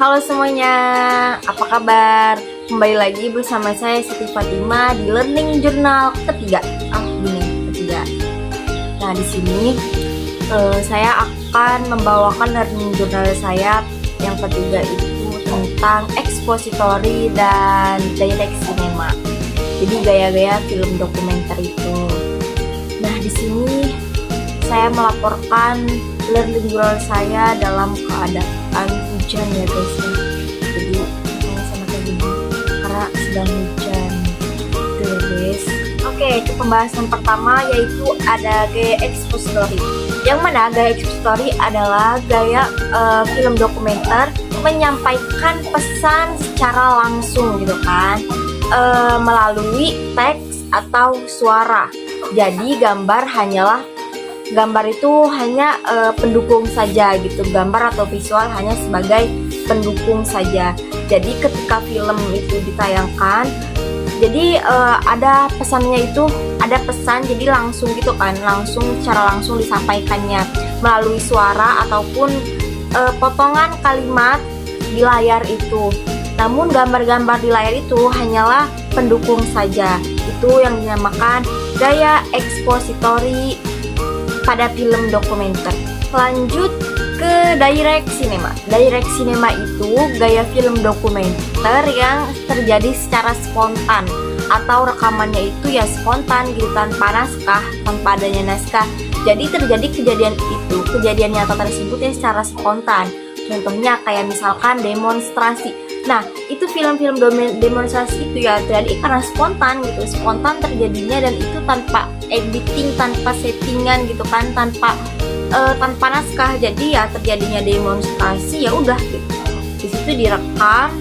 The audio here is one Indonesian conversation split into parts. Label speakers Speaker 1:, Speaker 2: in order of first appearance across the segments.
Speaker 1: Halo semuanya, apa kabar? Kembali lagi bersama saya Siti Fatima di Learning Journal ketiga. Ketiga. Nah, di sini saya akan membawakan learning journal saya yang ketiga itu tentang expository dan direct cinema. Jadi gaya-gaya film dokumenter itu. Nah, di sini saya melaporkan learning journal saya dalam keadaan hujan ya guys ya. Jadi saya sama kayak gini karena sedang hujan gitu ya guys. Oke, ke pembahasan pertama yaitu ada gaya expository. Yang mana gaya expository adalah gaya film dokumenter menyampaikan pesan secara langsung gitu kan, melalui teks atau suara. Jadi gambar itu hanya pendukung saja gitu, gambar atau visual hanya sebagai pendukung saja. Jadi ketika film itu ditayangkan, jadi ada pesannya itu, ada pesan jadi langsung gitu kan, secara langsung disampaikannya melalui suara ataupun potongan kalimat di layar itu. Namun gambar-gambar di layar itu hanyalah pendukung saja. Itu yang dinamakan gaya expository pada film dokumenter. Lanjut ke direct cinema. Direct cinema itu gaya film dokumenter yang terjadi secara spontan atau rekamannya itu ya spontan gitu, tanpa naskah, tanpa adanya naskah. Jadi terjadi kejadian nyata tersebut ya secara spontan. Contohnya kayak misalkan demonstrasi. Nah, itu film-film demonstrasi itu ya terjadi karena spontan gitu, spontan terjadinya, dan itu tanpa editing, tanpa settingan gitu kan, tanpa naskah. Jadi ya terjadinya demonstrasi ya udah gitu. Di situ direkam,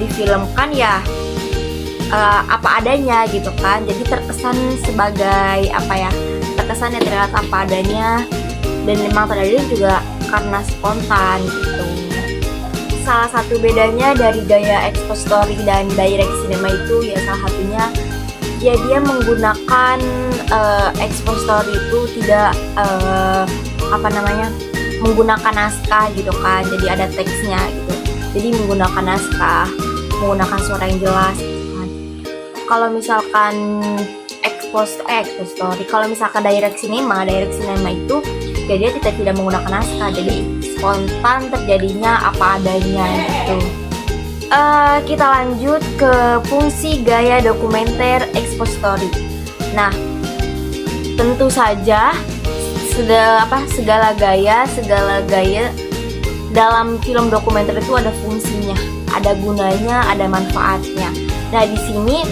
Speaker 1: difilmkan ya apa adanya gitu kan. Jadi terkesan sebagai terkesan yang terlihat apa adanya, dan memang terjadi juga karena spontan gitu. Salah satu bedanya dari gaya expository dan direct cinema itu ya salah satunya ya dia menggunakan expository itu tidak menggunakan naskah gitu kan. Jadi ada teksnya gitu. Jadi menggunakan naskah, menggunakan suara yang jelas gitu kan. Kalau misalkan expository, kalau misalkan direct cinema itu ya dia tidak menggunakan naskah, jadi spontan terjadinya apa adanya gitu. Kita lanjut ke fungsi gaya dokumenter expository. Nah, tentu saja segala gaya dalam film dokumenter itu ada fungsinya, ada gunanya, ada manfaatnya. Nah, di sini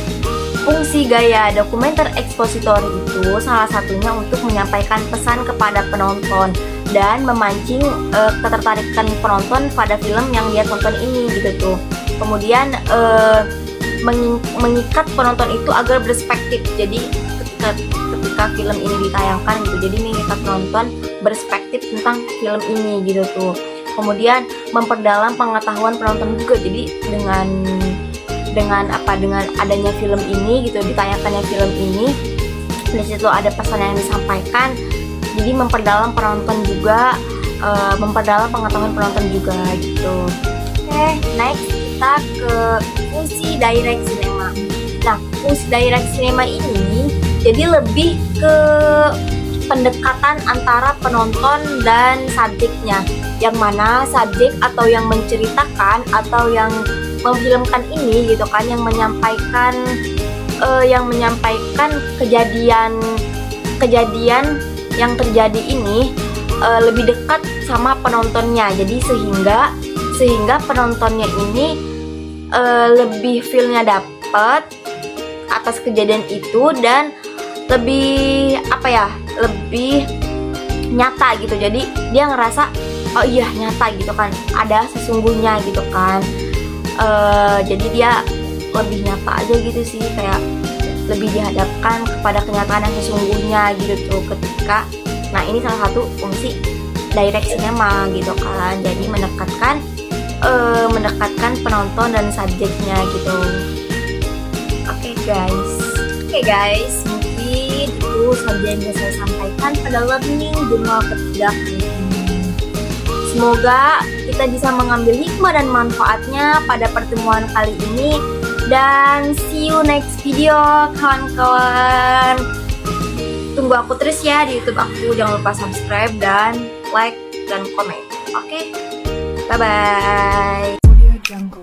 Speaker 1: fungsi gaya dokumenter expository itu salah satunya untuk menyampaikan pesan kepada penonton dan memancing ketertarikan penonton pada film yang dia tonton ini gitu tuh. Kemudian mengikat penonton itu agar berspektif. Jadi ketika film ini ditayangkan gitu, jadi mengikat penonton berspektif tentang film ini gitu tuh. Kemudian memperdalam pengetahuan penonton juga. Jadi dengan adanya film ini gitu, ditayangkannya film ini, di situ ada pesan yang disampaikan, jadi memperdalam penonton juga, memperdalam pengetahuan penonton juga gitu. Oke, next kita ke fungsi direct cinema. Nah, fungsi direct cinema ini jadi lebih ke pendekatan antara penonton dan subjeknya, yang mana subjek atau yang menceritakan atau yang memfilmkan ini gitu kan, yang menyampaikan kejadian yang terjadi ini lebih dekat sama penontonnya. Jadi sehingga penontonnya ini lebih feel-nya dapet atas kejadian itu, dan lebih lebih nyata gitu. Jadi dia ngerasa oh iya nyata gitu kan, ada sesungguhnya gitu kan. Jadi dia lebih nyata aja gitu sih, kayak lebih dihadapkan kepada kenyataan yang sesungguhnya gitu tuh ketika. Nah, ini salah satu fungsi direct cinema gitu kan. Jadi mendekatkan penonton dan subjeknya gitu. Oke guys, mungkin itu saja yang bisa saya sampaikan pada learning journal ketiga kali ini. Semoga kita kita bisa mengambil hikmah dan manfaatnya pada pertemuan kali ini. Dan see you next video kawan-kawan. Tunggu aku terus ya di YouTube aku. Jangan lupa subscribe dan like dan komen. Oke, bye bye.